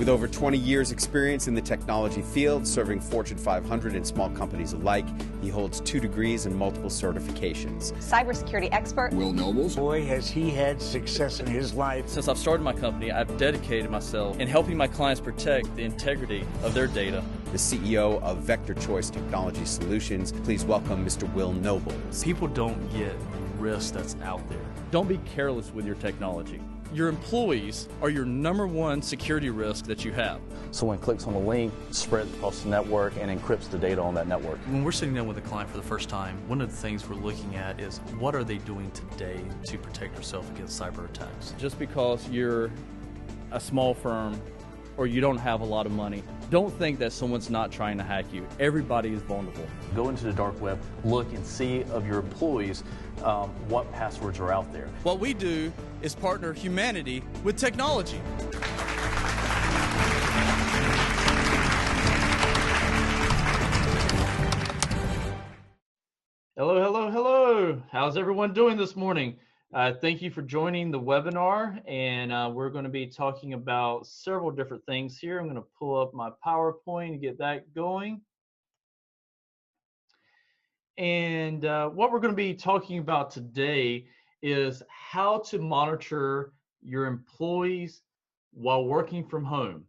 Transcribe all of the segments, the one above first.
With over 20 years experience in the technology field, serving Fortune 500 and small companies alike, he holds 2 degrees and multiple certifications. Cybersecurity expert Will Nobles. Boy, has he had success in his life. Since I've started my company, I've dedicated myself in helping my clients protect the integrity of their data. The CEO of Vector Choice Technology Solutions. Please welcome Mr. Will Nobles. People don't get risk that's out there. Don't be careless with your technology. Your employees are your #1 security risk that you have. Someone clicks on a link, spreads across the network, and encrypts the data on that network. When we're sitting down with a client for the first time, one of the things we're looking at is what are they doing today to protect themselves against cyber attacks? Just because you're a small firm or you don't have a lot of money, don't think that someone's not trying to hack you. Everybody is vulnerable. Go into the dark web, look and see of your employees what passwords are out there. What we do is partner humanity with technology. Hello, hello, hello. How's everyone doing this morning? Thank you for joining the webinar, and we're going to be talking about several different things here. I'm going to pull up my PowerPoint and get that going. And what we're going to be talking about today is how to monitor your employees while working from home.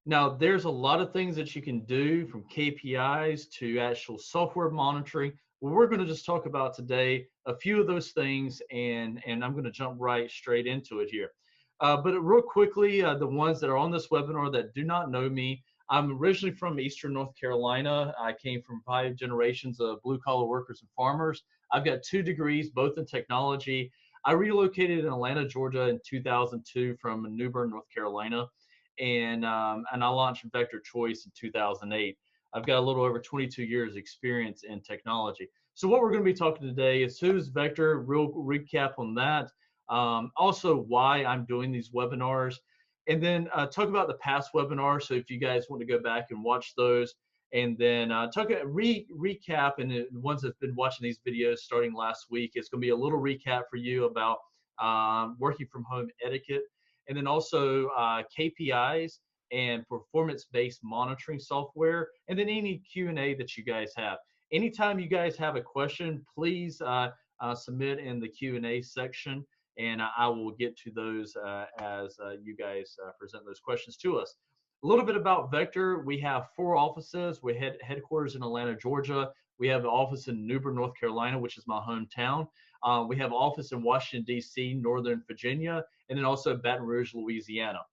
Now, there's a lot of things that you can do, from KPIs to actual software monitoring. Well, we're going to just talk about today a few of those things, and I'm going to jump right straight into it here. But real quickly, the ones that are on this webinar that do not know me, I'm originally from Eastern North Carolina. I came from 5 generations of blue-collar workers and farmers. I've got 2 degrees, both in technology. I relocated in Atlanta, Georgia in 2002 from New Bern, North Carolina, and I launched Vector Choice in 2008. I've got a little over 22 years experience in technology. So what we're going to be talking today is who's Vector, real recap on that. Also why I'm doing these webinars, and then talk about the past webinars. So if you guys want to go back and watch those, and then recap, and the ones that've been watching these videos starting last week, it's going to be a little recap for you about working from home etiquette, and then also KPIs and performance-based monitoring software, and then any Q&A that you guys have. Anytime you guys have a question, please submit in the Q&A section, and I will get to those as you guys present those questions to us. A little bit about Vector. We have 4 offices. We had headquarters in Atlanta, Georgia. We have an office in New Bern, North Carolina, which is my hometown. We have an office in Washington, D.C., Northern Virginia, and then also Baton Rouge, Louisiana.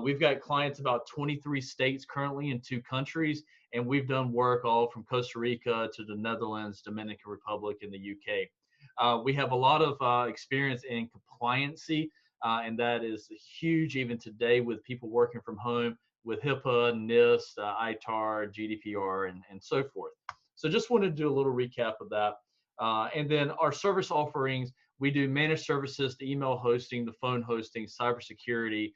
We've got clients about 23 states currently in 2 countries, and we've done work all from Costa Rica to the Netherlands, Dominican Republic, and the UK. We have a lot of experience in compliancy, and that is huge even today with people working from home with HIPAA, NIST, ITAR, GDPR, and so forth. So just wanted to do a little recap of that. And then our service offerings, we do managed services, the email hosting, the phone hosting, cybersecurity,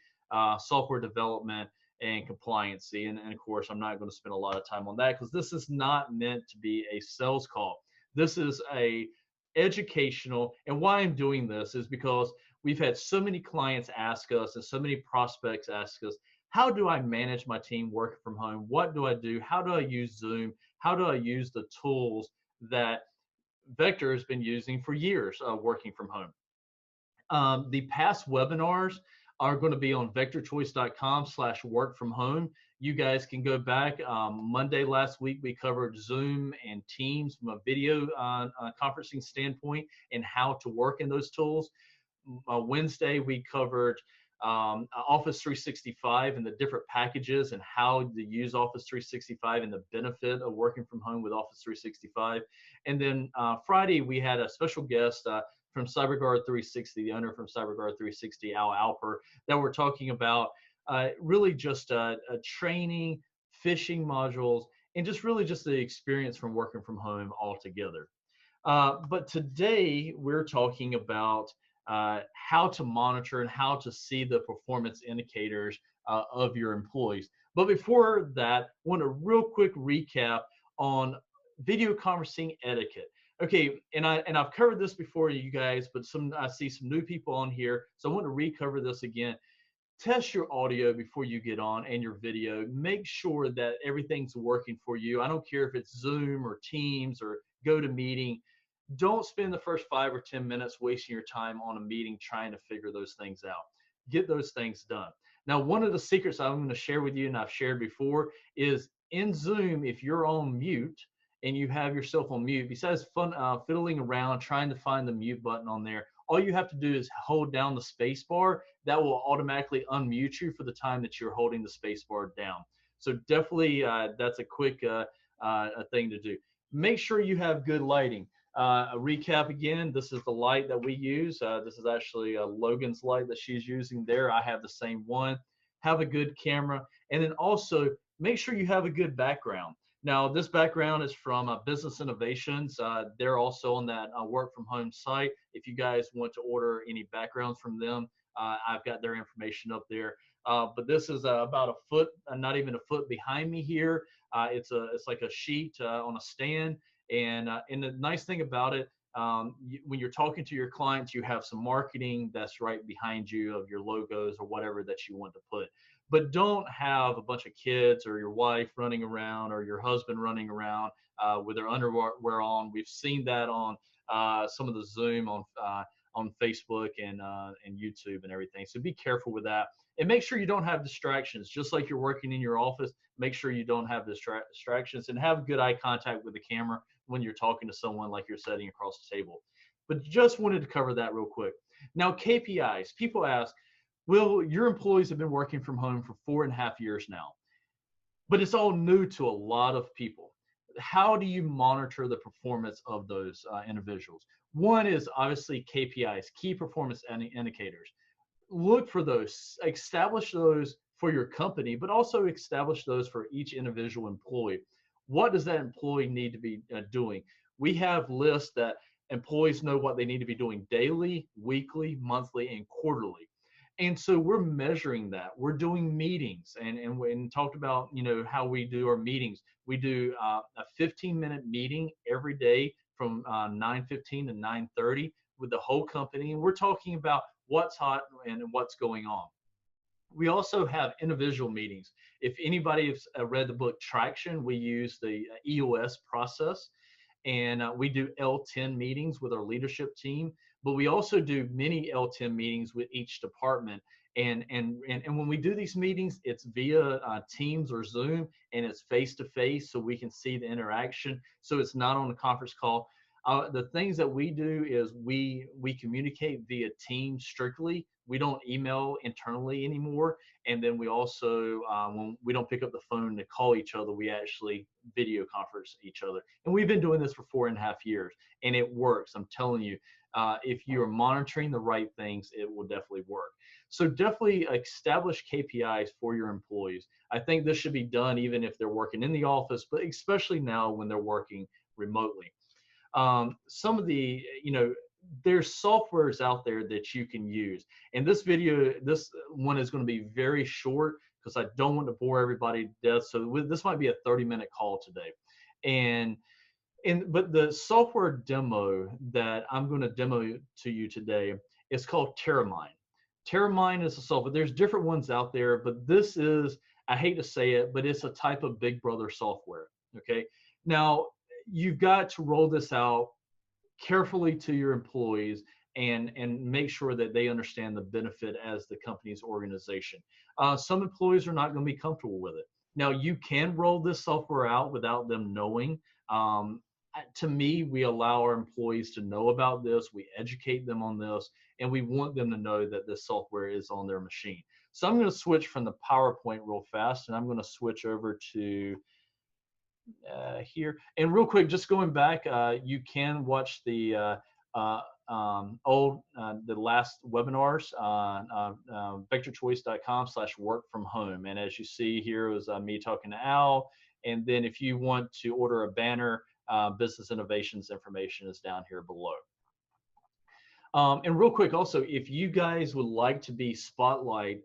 software development, and compliancy. And of course, I'm not going to spend a lot of time on that because this is not meant to be a sales call. This is a educational, and why I'm doing this is because we've had so many clients ask us and so many prospects ask us, how do I manage my team working from home? What do I do? How do I use Zoom? How do I use the tools that Vector has been using for years working from home? The past webinars are going to be on vectorchoice.com/work-from-home. You guys can go back. Monday last week, we covered Zoom and Teams from a video conferencing standpoint and how to work in those tools. Wednesday, we covered Office 365 and the different packages and how to use Office 365 and the benefit of working from home with Office 365. And then Friday, we had a special guest from CyberGuard 360, the owner from CyberGuard 360, Al Alper, that we're talking about really just training, phishing modules, and just really just the experience from working from home altogether. But today we're talking about how to monitor and how to see the performance indicators of your employees. But before that, I want a real quick recap on video conferencing etiquette. Okay, and I've covered this before, you guys, but I see some new people on here, so I want to recover this again. test your audio before you get on and your video. Make sure that everything's working for you. I don't care if it's Zoom or Teams or GoToMeeting. Don't spend the first 5 or 10 minutes wasting your time on a meeting trying to figure those things out. Get those things done. Now, one of the secrets I'm going to share with you, and I've shared before, is in Zoom, if you're on mute and you have yourself on mute, besides fiddling around trying to find the mute button on there, all you have to do is hold down the space bar. That will automatically unmute you for the time that you're holding the space bar down. So definitely that's a quick thing to do. Make sure you have good lighting. A recap again, this is the light that we use. This is actually Logan's light that she's using there. I have the same one. Have a good camera. And then also make sure you have a good background. Now, this background is from Business Innovations. They're also on that work from home site. If you guys want to order any backgrounds from them, I've got their information up there. But this is about a foot, not even a foot behind me here. It's like a sheet on a stand. And the nice thing about it, when you're talking to your clients, you have some marketing that's right behind you of your logos or whatever that you want to put. But don't have a bunch of kids or your wife running around or your husband running around with their underwear on. We've seen that on some of the Zoom on Facebook and YouTube and everything. So be careful with that. And make sure you don't have distractions. Just like you're working in your office, make sure you don't have distractions and have good eye contact with the camera when you're talking to someone like you're sitting across the table. But just wanted to cover that real quick. Now, KPIs. People ask, well, your employees have been working from home for 4.5 years now, but it's all new to a lot of people. How do you monitor the performance of those individuals? One is obviously KPIs, key performance indicators. Look for those, establish those for your company, but also establish those for each individual employee. What does that employee need to be doing? We have lists that employees know what they need to be doing daily, weekly, monthly, and quarterly. And so we're measuring that. We're doing meetings and talked about, how we do our meetings. We do a 15-minute meeting every day from 9:15 to 9:30 with the whole company. And we're talking about what's hot and what's going on. We also have individual meetings. If anybody has read the book Traction, we use the EOS process, and we do L10 meetings with our leadership team. But we also do many L10 meetings with each department. And when we do these meetings, it's via Teams or Zoom, and it's face-to-face, so we can see the interaction. So it's not on a conference call. The things that we do is we communicate via Teams strictly. We don't email internally anymore. And then we also, when we don't pick up the phone to call each other, we actually video conference each other. And we've been doing this for 4.5 years, and it works. I'm telling you, if you're monitoring the right things, it will definitely work. So definitely establish KPIs for your employees. I think this should be done even if they're working in the office, but especially now when they're working remotely. Some of the, there's softwares out there that you can use. And this one is going to be very short because I don't want to bore everybody to death. So this might be a 30-minute call today. But the software demo that I'm going to demo to you today is called TearMine. TearMine is a software. There's different ones out there, but this is, I hate to say it, but it's a type of Big Brother software. Okay. Now, you've got to roll this out carefully to your employees and make sure that they understand the benefit as the company's organization. Some employees are not going to be comfortable with it. Now, you can roll this software out without them knowing. To me, we allow our employees to know about this. We educate them on this, and we want them to know that this software is on their machine. So I'm going to switch from the PowerPoint real fast, and I'm going to switch over to here. And real quick, just going back, you can watch the the last webinars on vectorchoice.com/work-from-home. And as you see here is me talking to Al. And then if you want to order a banner, Business Innovations information is down here below. And real quick also, if you guys would like to be spotlight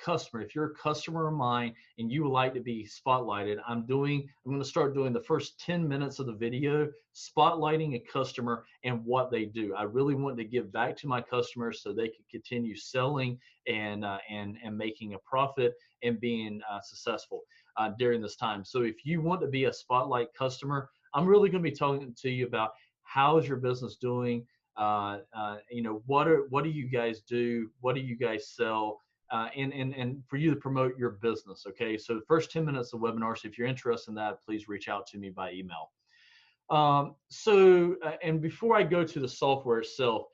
customer, if you're a customer of mine and you would like to be spotlighted, I'm going to start doing the first 10 minutes of the video, spotlighting a customer and what they do. I really want to give back to my customers so they can continue selling and making a profit and being successful during this time. So if you want to be a spotlight customer, I'm really going to be talking to you about how is your business doing. What do you guys do? What do you guys sell? And for you to promote your business. Okay, so the first 10 minutes of the webinar. So if you're interested in that, please reach out to me by email. And before I go to the software itself,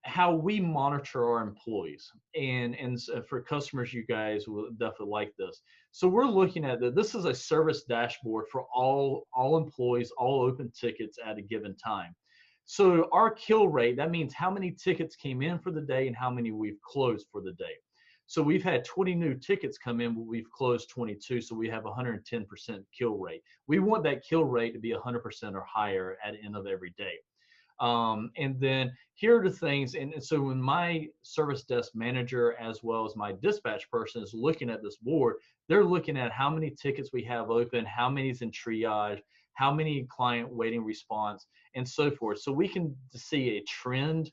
how we monitor our employees, and for customers, you guys will definitely like this. So we're looking at that. This is a service dashboard for all employees, all open tickets at a given time. So our kill rate, that means how many tickets came in for the day and how many we've closed for the day. So we've had 20 new tickets come in, but we've closed 22, so we have 110% kill rate. We want that kill rate to be 100% or higher at the end of every day. And then here are the things, and so when my service desk manager as well as my dispatch person is looking at this board, they're looking at how many tickets we have open, how many is in triage, how many client waiting response, and so forth. So we can see a trend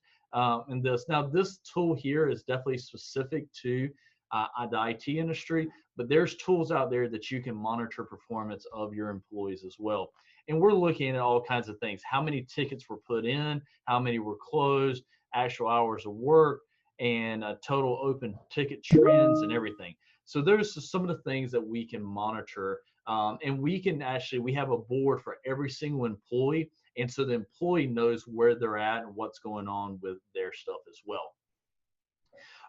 in this. Now, this tool here is definitely specific to the IT industry, but there's tools out there that you can monitor performance of your employees as well. And we're looking at all kinds of things. How many tickets were put in, how many were closed, actual hours of work, and total open ticket trends and everything. So there's some of the things that we can monitor. And we have a board for every single employee. And so the employee knows where they're at and what's going on with their stuff as well.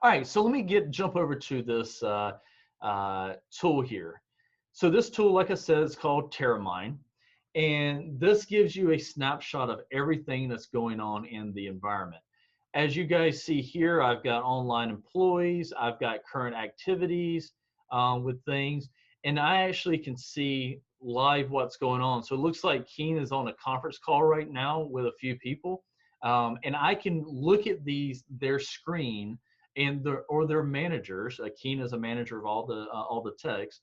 All right, so let me jump over to this tool here. So this tool, like I said, is called TearMine. And this gives you a snapshot of everything that's going on in the environment. As you guys see here, I've got online employees, I've got current activities with things, and I actually can see live what's going on. So it looks like Keen is on a conference call right now with a few people, and I can look at their screen and their managers. Keen is a manager of all the techs.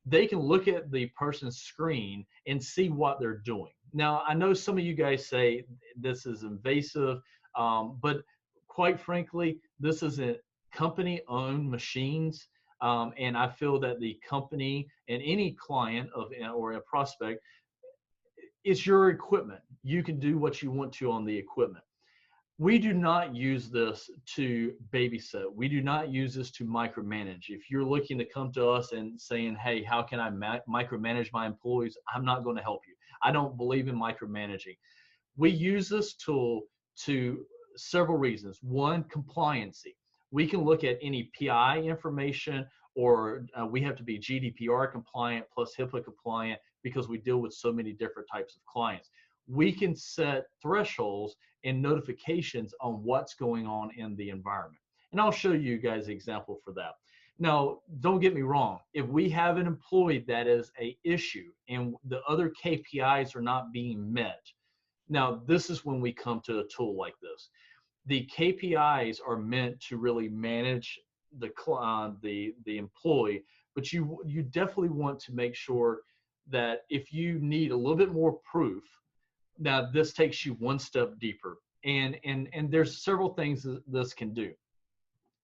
They can look at the person's screen and see what they're doing. Now, I know some of you guys say this is invasive, but quite frankly, this is a company-owned machines, and I feel that the company and any client or a prospect, it's your equipment. You can do what you want to on the equipment. We do not use this to babysit. We do not use this to micromanage. If you're looking to come to us and saying, hey, how can I micromanage my employees? I'm not going to help you. I don't believe in micromanaging. We use this tool to several reasons. One, compliancy. We can look at any PI information, or we have to be GDPR compliant plus HIPAA compliant because we deal with so many different types of clients. We can set thresholds and notifications on what's going on in the environment. And I'll show you guys an example for that. Now, don't get me wrong. If we have an employee that is an issue and the other KPIs are not being met, now this is when we come to a tool like this. The KPIs are meant to really manage the employee, but you definitely want to make sure that if you need a little bit more proof, now this takes you one step deeper, and there's several things that this can do.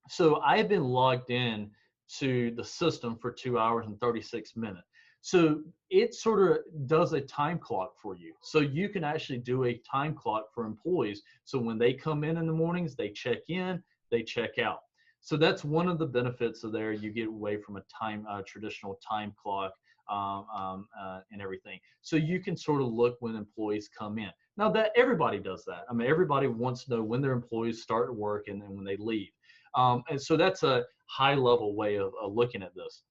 So I've been logged in to the system for 2 hours and 36 minutes. So it sort of does a time clock for you. So you can actually do a time clock for employees. So when they come in the mornings, they check in, they check out. So that's one of the benefits of there. You get away from a traditional time clock and everything. So you can sort of look when employees come in. Now that everybody does that. I mean, everybody wants to know when their employees start work and then when they leave. And so that's a high level way of looking at this.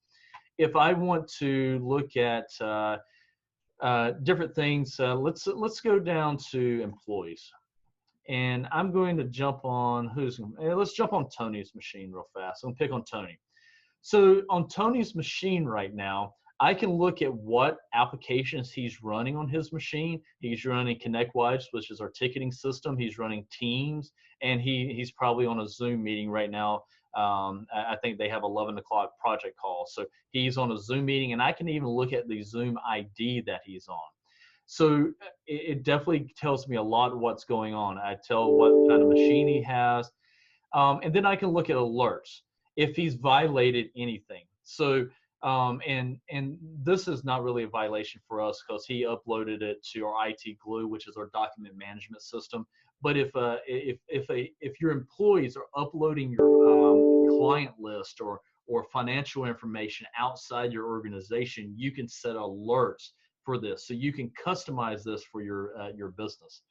If I want to look at different things, let's go down to employees. And I'm going to jump on let's jump on Tony's machine real fast. I'm gonna pick on Tony. So on Tony's machine right now, I can look at what applications he's running on his machine. He's running ConnectWise, which is our ticketing system. He's running Teams, and he's probably on a Zoom meeting right now I think they have 11 o'clock project call. So he's on a Zoom meeting, and I can even look at the Zoom ID that he's on. So it definitely tells me a lot of what's going on. I tell what kind of machine he has. And then I can look at alerts if he's violated anything. So and this is not really a violation for us because he uploaded it to our IT Glue, which is our document management system. But if your employees are uploading your client list or financial information outside your organization, you can set alerts for this. So you can customize this for your business.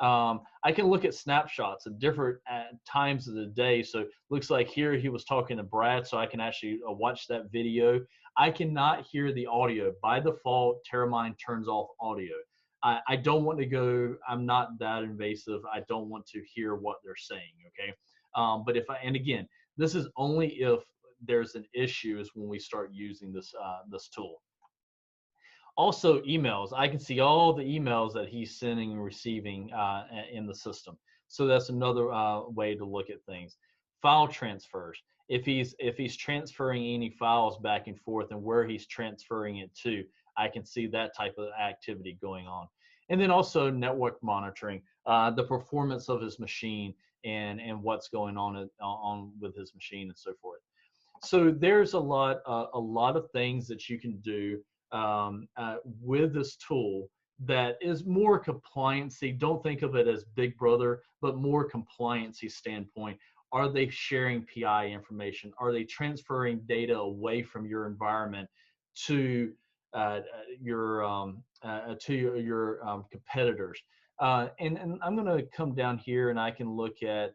I can look at snapshots at different times of the day. So looks like here he was talking to Brad, so I can actually watch that video. I cannot hear the audio. By default, TearMine turns off audio. I don't want to go, I'm not that invasive. I don't want to hear what they're saying, okay? But and again, this is only if there's an issue is when we start using this tool. Also, emails. I can see all the emails that he's sending and receiving in the system. So that's another way to look at things. File transfers. If he's transferring any files back and forth and where he's transferring it to, I can see that type of activity going on. And then also network monitoring, the performance of his machine and what's going on with his machine and so forth. So there's a lot of things that you can do with this tool that is more compliancy. Don't think of it as Big Brother, but more compliancy standpoint. Are they sharing PI information? Are they transferring data away from your environment to your competitors? And I'm going to come down here and I can look at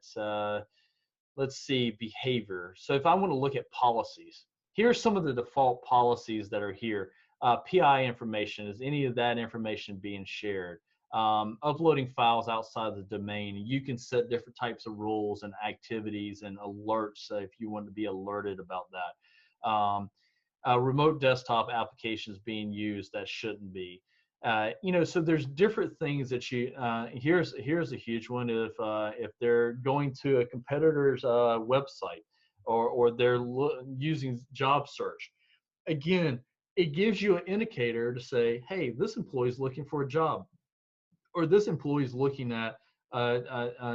let's see, behavior. So if I want to look at policies, here's some of the default policies that are here. PI information, is any of that information being shared? Uploading files outside the domain. You can set different types of rules and activities and alerts if you want to be alerted about that. Remote desktop applications being used that shouldn't be. So there's different things that you, here's a huge one. If they're going to a competitor's website or they're using job search, again, it gives you an indicator to say, hey, this employee is looking for a job, or this employee is looking at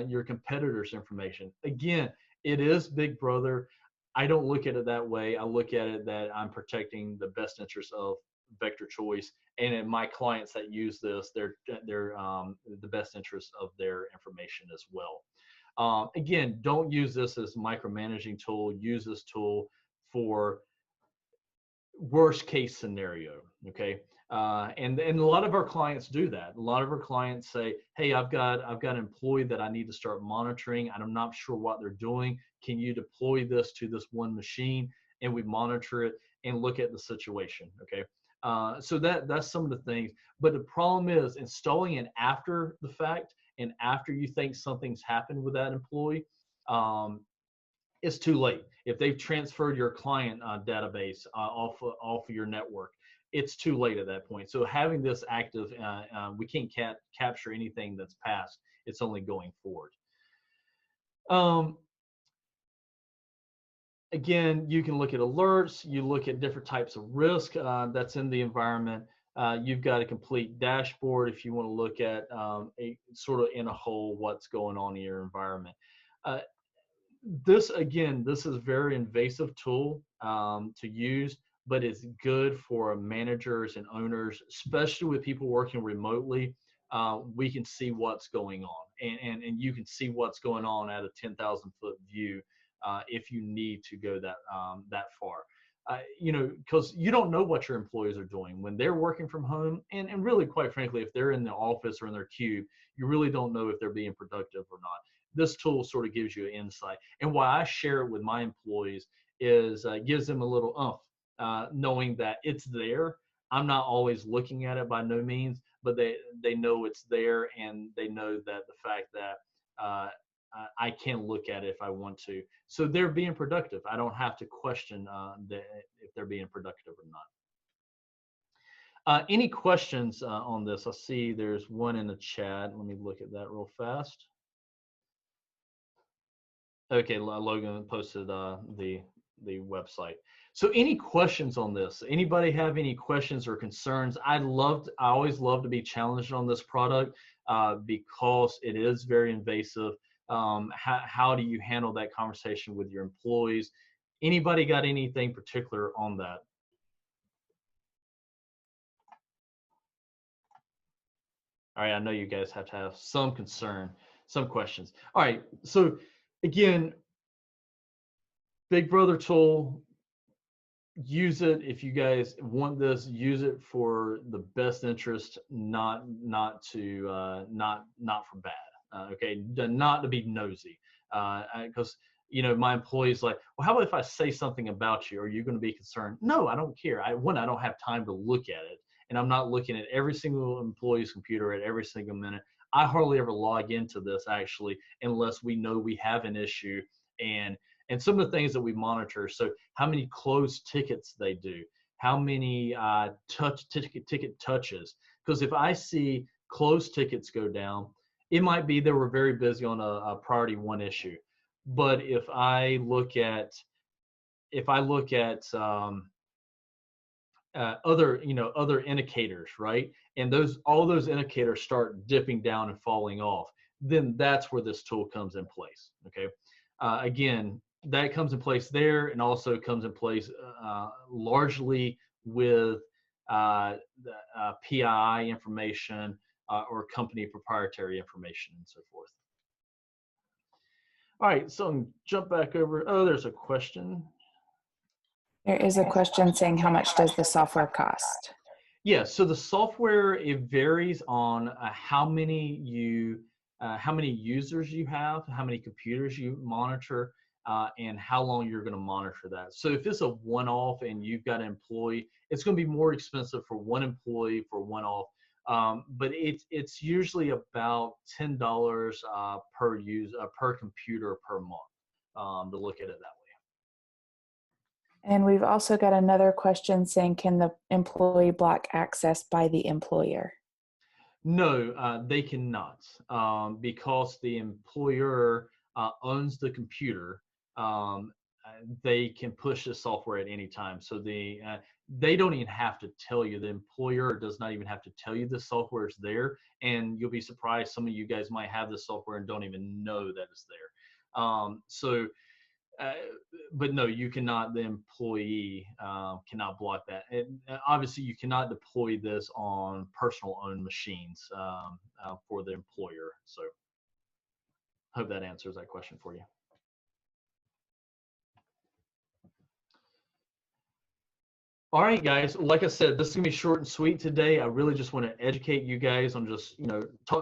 your competitor's information. Again, it is Big Brother. I don't look at it that way. I look at it that I'm protecting the best interest of Vector Choice, and in my clients that use this, they're the best interest of their information as well. Again, don't use this as a micromanaging tool. Use this tool for worst case scenario, okay? And a lot of our clients do that. A lot of our clients say, hey, I've got an employee that I need to start monitoring, and I'm not sure what they're doing. Can you deploy this to this one machine? And we monitor it and look at the situation, okay? So that's some of the things. But the problem is installing it after the fact and after you think something's happened with that employee, it's too late. If they've transferred your client database off of your network, it's too late at that point. So having this active, we can't capture anything that's past. It's only going forward. Again, you can look at alerts. You look at different types of risk that's in the environment. You've got a complete dashboard if you want to look at a sort of in a whole what's going on in your environment. This is a very invasive tool to use, but it's good for managers and owners, especially with people working remotely. We can see what's going on, and you can see what's going on at a 10,000-foot view if you need to go that far. Because you don't know what your employees are doing when they're working from home, and really, quite frankly, if they're in the office or in their cube, you really don't know if they're being productive or not. This tool sort of gives you an insight. And why I share it with my employees is gives them a little oomph, knowing that it's there. I'm not always looking at it by no means, but they know it's there, and they know that the fact that I can look at it if I want to. So they're being productive. I don't have to question if they're being productive or not. Any questions on this? I see there's one in the chat. Let me look at that real fast. Okay, Logan posted the website. So any questions on this? Anybody have any questions or concerns? I always love to be challenged on this product because it is very invasive. How do you handle that conversation with your employees? Anybody got anything particular on that? All right, I know you guys have to have some concern, some questions. All right, so again, Big Brother tool, use it if you guys want this. Use it for the best interest, not for bad. Okay, not to be nosy. Because my employees like, well, how about if I say something about you? Are you going to be concerned? No, I don't care. I don't have time to look at it, and I'm not looking at every single employee's computer at every single minute. I hardly ever log into this actually, unless we know we have an issue and some of the things that we monitor. So how many closed tickets they do, how many ticket touches. Because if I see closed tickets go down, it might be that we're very busy on a priority one issue. But if I look at other indicators, right, and all those indicators start dipping down and falling off, then that's where this tool comes in place. Okay, again, that comes in place there, and also comes in place largely with the PII information or company proprietary information and so forth. All right, so jump back over. Oh, there's a question. There is a question saying, how much does the software cost? Yeah, so the software, it varies on how many users you have, how many computers you monitor, and how long you're going to monitor that. So if it's a one-off and you've got an employee, it's going to be more expensive for one employee for one-off. But it's usually about $10 per computer per month to look at it that way. And we've also got another question saying, can the employee block access by the employer? No, they cannot, because the employer owns the computer. They can push the software at any time. So they don't even have to tell you. The employer does not even have to tell you the software is there. And you'll be surprised, some of you guys might have this software and don't even know that it's there. But no, you cannot, the employee cannot block that. And obviously you cannot deploy this on personal owned machines for the employer. So hope that answers that question for you. All right, guys, like I said, this is gonna be short and sweet today. I really just want to educate you guys on just,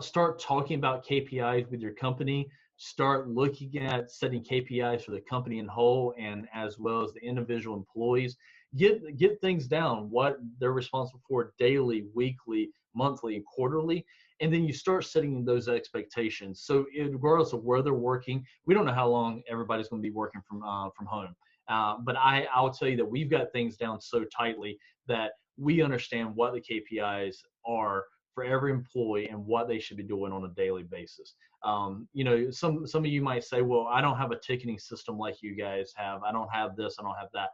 start talking about KPIs with your company. Start looking at setting KPIs for the company in whole, and as well as the individual employees. Get things down, what they're responsible for daily, weekly, monthly, and quarterly, and then you start setting those expectations. So regardless of where they're working, we don't know how long everybody's going to be working from home. But I'll tell you that we've got things down so tightly that we understand what the KPIs are for every employee and what they should be doing on a daily basis. Some of you might say, well, I don't have a ticketing system like you guys have. I don't have this, I don't have that.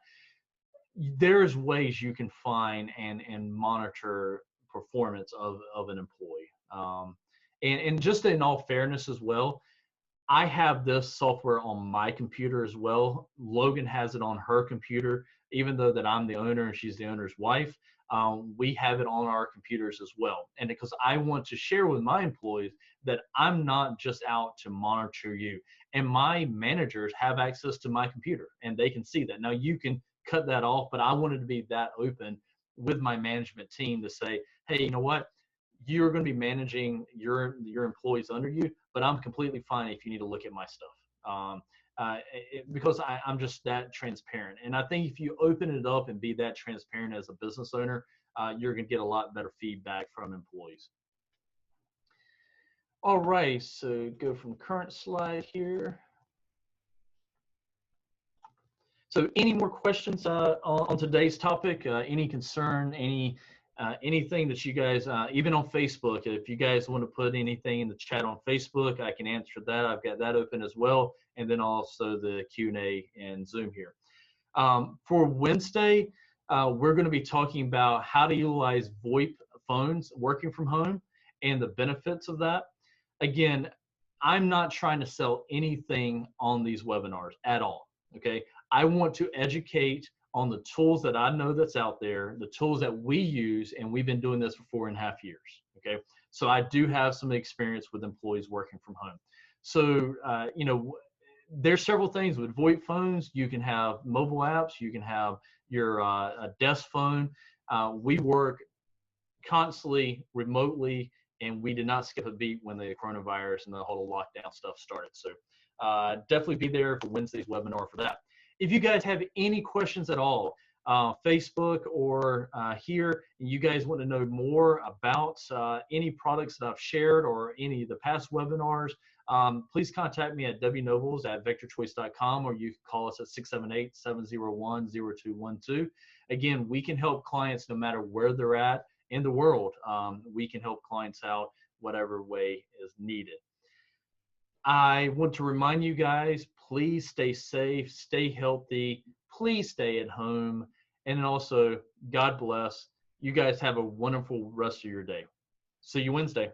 There's ways you can find and monitor performance of an employee. And just in all fairness as well, I have this software on my computer as well. Logan has it on her computer, even though that I'm the owner and she's the owner's wife. We have it on our computers as well. And because I want to share with my employees that I'm not just out to monitor you. And my managers have access to my computer and they can see that. Now you can cut that off, but I wanted to be that open with my management team to say, hey, you know what? You're going to be managing your employees under you, but I'm completely fine if you need to look at my stuff. Because I'm just that transparent. And I think if you open it up and be that transparent as a business owner, you're going to get a lot better feedback from employees. All right, so go from current slide here. So any more questions on today's topic? Any concern, any anything that you guys, even on Facebook, if you guys want to put anything in the chat on Facebook, I can answer that. I've got that open as well. And then also the Q&A and Zoom here. For Wednesday, we're going to be talking about how to utilize VoIP phones working from home and the benefits of that. Again, I'm not trying to sell anything on these webinars at all, okay? I want to educate on the tools that I know that's out there, the tools that we use, and we've been doing this for 4.5 years, okay? So I do have some experience with employees working from home. So, you know, there's several things with VoIP phones. You can have mobile apps, you can have your desk phone. We work constantly remotely, and we did not skip a beat when the coronavirus and the whole lockdown stuff started. So definitely be there for Wednesday's webinar for that. If you guys have any questions at all, Facebook or here, and you guys want to know more about any products that I've shared or any of the past webinars, please contact me at wnobles@vectorchoice.com, or you can call us at 678-701-0212. Again, we can help clients no matter where they're at in the world. We can help clients out whatever way is needed. I want to remind you guys, please stay safe, stay healthy, please stay at home, and also God bless. You guys have a wonderful rest of your day. See you Wednesday.